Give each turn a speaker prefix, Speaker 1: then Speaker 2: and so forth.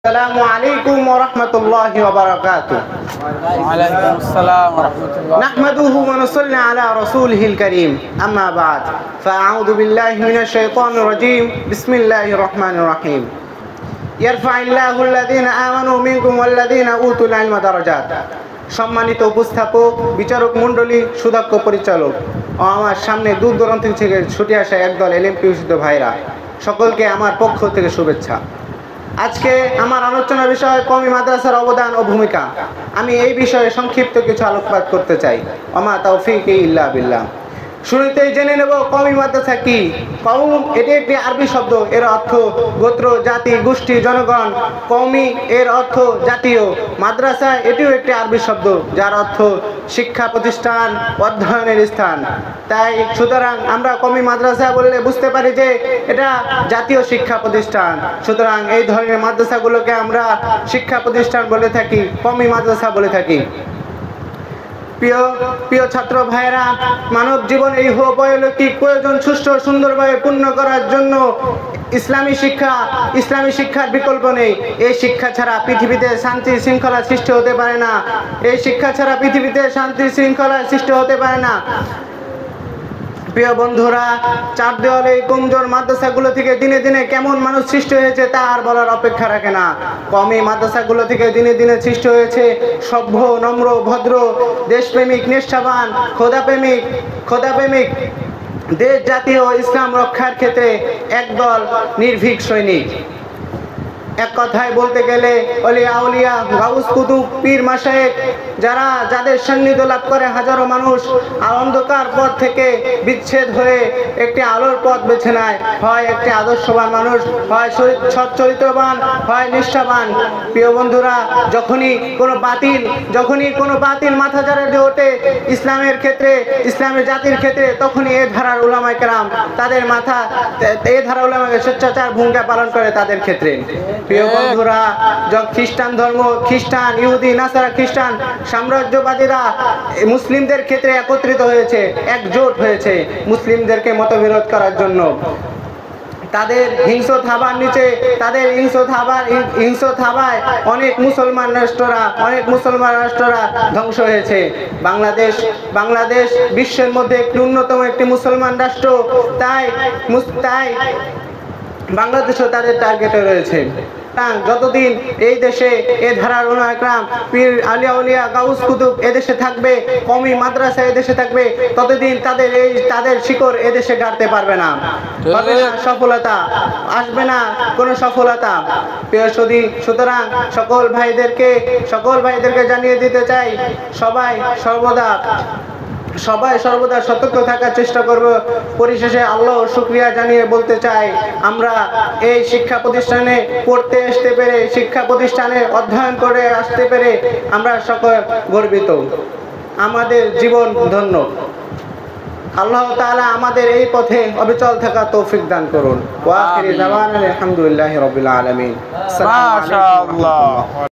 Speaker 1: আসসালামু আলাইকুম ওয়া রাহমাতুল্লাহি ওয়া বারাকাতুহু।
Speaker 2: ওয়া আলাইকুম আসসালাম ওয়া রাহমাতুল্লাহ।
Speaker 1: নাহমাদুহু ওয়া নুসাল্লি আলা রাসূলিহিল কারীম। আম্মা বা'দ। ফাআউযু বিল্লাহি মিনাশ শাইতানির রাজীম। বিসমিল্লাহির রহমানির রহিম। ইয়ারফা'ুল্লাহু আল্লাযীনা আমানু মিনকুম ওয়াল্লাযীনা উতুল ইলমা দারাজাত। সম্মানিত উপস্থাপক, বিচারক মণ্ডলী, সুদক্ষ পরিচালক ও আমার সামনে দূর দূরান্ত থেকে ছুটে আসা একদল এলএম পিউসিত ভাইরা, সকলকে আমার পক্ষ থেকে শুভেচ্ছা। আজকে আমার আলোচনার বিষয় কওমি মাদ্রাসার অবদান ও ভূমিকা। আমি এই বিষয়ে সংক্ষিপ্ত কিছু আলোকপাত করতে চাই। ওমা তাওফীকি ইল্লা বিল্লাহ। শুরুতেই জেনে নেব কওমি মাদ্রাসা কি। কওম এটি একটি আরবি শব্দ, এর অর্থ গোত্র, জাতি, গোষ্ঠী, জনগণ। কওমি এর অর্থ জাতীয়। মাদ্রাসা এটিও একটি আরবি শব্দ, যার অর্থ শিক্ষা প্রতিষ্ঠান, অধ্যয়নের স্থান। তাই সুতরাং আমরা কওমি মাদ্রাসা বললে বুঝতে পারি যে এটা জাতীয় শিক্ষা প্রতিষ্ঠান। সুতরাং এই ধরনের মাদ্রাসাগুলোকে আমরা শিক্ষা প্রতিষ্ঠান বলে থাকি, কওমি মাদ্রাসা বলে থাকি। প্রিয় ছাত্র ভাইয়েরা, মানব জীবন এই পরলৌকিক প্রয়োজন সুষ্ঠু সুন্দরভাবে পূর্ণ করার জন্য ইসলামী শিক্ষার বিকল্প নেই। এই শিক্ষা ছাড়া পৃথিবীতে শান্তি শৃঙ্খলা সৃষ্টি হতে পারে না। এই শিক্ষা ছাড়া পৃথিবীতে শান্তি শৃঙ্খলা সৃষ্টি হতে পারে না। প্রিয় বন্ধুরা, চার দেওয়ালে এই কমজোর মাদ্রাসাগুলো থেকে দিনে দিনে কেমন মানুষ সৃষ্টি হয়েছে তা আর বলার অপেক্ষা রাখে না। কওমি মাদ্রাসাগুলো থেকে দিনে দিনে সৃষ্টি হয়েছে সভ্য, নম্র, ভদ্র, দেশপ্রেমিক, নিষ্ঠাবান, খোদাপ্রেমিক, দেশ, জাতি ও ইসলাম রক্ষার ক্ষেত্রে একদল নির্ভীক সৈনিক। এক কথায় বলতে গেলে অলিয়া আউলিয়া, গাউস, কুতুব, পীর, মাশায়েখ, যাদের সান্নিধ্য লাভ করে হাজারো মানুষ আর অন্ধকার পথ থেকে বিচ্ছেদ হয়ে একটি আলোর পথ বেছে নেয়। হয় একটি আদর্শবান মানুষ, হয় সৎ চরিত্রবান, হয় নিষ্ঠাবান। প্রিয় বন্ধুরা, যখনই কোনো বাতিল মাথা চাড়া ওঠে ইসলামের ক্ষেত্রে, ইসলামের জাতির ক্ষেত্রে, তখনই এ ধারার উলামায়ে কেরাম স্বেচ্ছাচার ভূমিকা পালন করে তাদের ক্ষেত্রে। প্রিয় বন্ধুরা, খ্রিস্টান, ইহুদি, নাসারা, খ্রিস্টান সাম্রাজ্যবাদীরা মুসলিমদের ক্ষেত্রে একত্রিত হয়েছে, একজোট হয়েছে মুসলিমদেরকে মতবিরোধ করার জন্য। তাদের হিংস্র থাবায় অনেক মুসলমান রাষ্ট্ররা ধ্বংস হয়েছে। বাংলাদেশ বিশ্বের মধ্যে একটি অন্যতম একটি মুসলমান রাষ্ট্র। তাই বাংলাদেশও তাদের টার্গেটে রয়েছে। যতদিন এই দেশে এ ধারার উলামায়ে কেরাম, পীর, আলিয়া, গাউস, কুতুব এদেশে থাকবে, কওমি মাদ্রাসা এদেশে থাকবে, ততদিন তাদের শিকড় এদেশে গাড়তে পারবে না, হবে না সফলতা, আসবে না কোনো সফলতা। সুতরাং সকল ভাইদেরকে জানিয়ে দিতে চাই, সবাই সর্বদা সতর্ক থাকার চেষ্টা করব। পরিশেষে আল্লাহর শুকরিয়া জানিয়ে বলতে চাই, আমরা এই শিক্ষা প্রতিষ্ঠানে পড়তে আসতে পেরে, শিক্ষা প্রতিষ্ঠানে অধ্যয়ন করে আসতে পেরে আমরা সকল গর্বিত। আমাদের জীবন ধন্য। আল্লাহ তাআলা আমাদের এই পথে অবিচল থাকা তৌফিক দান করুন। ওয়া আখিরি দাওয়ানা আলহামদুলিল্লাহি রাব্বিল আলামিন।
Speaker 2: মাশাআল্লাহ।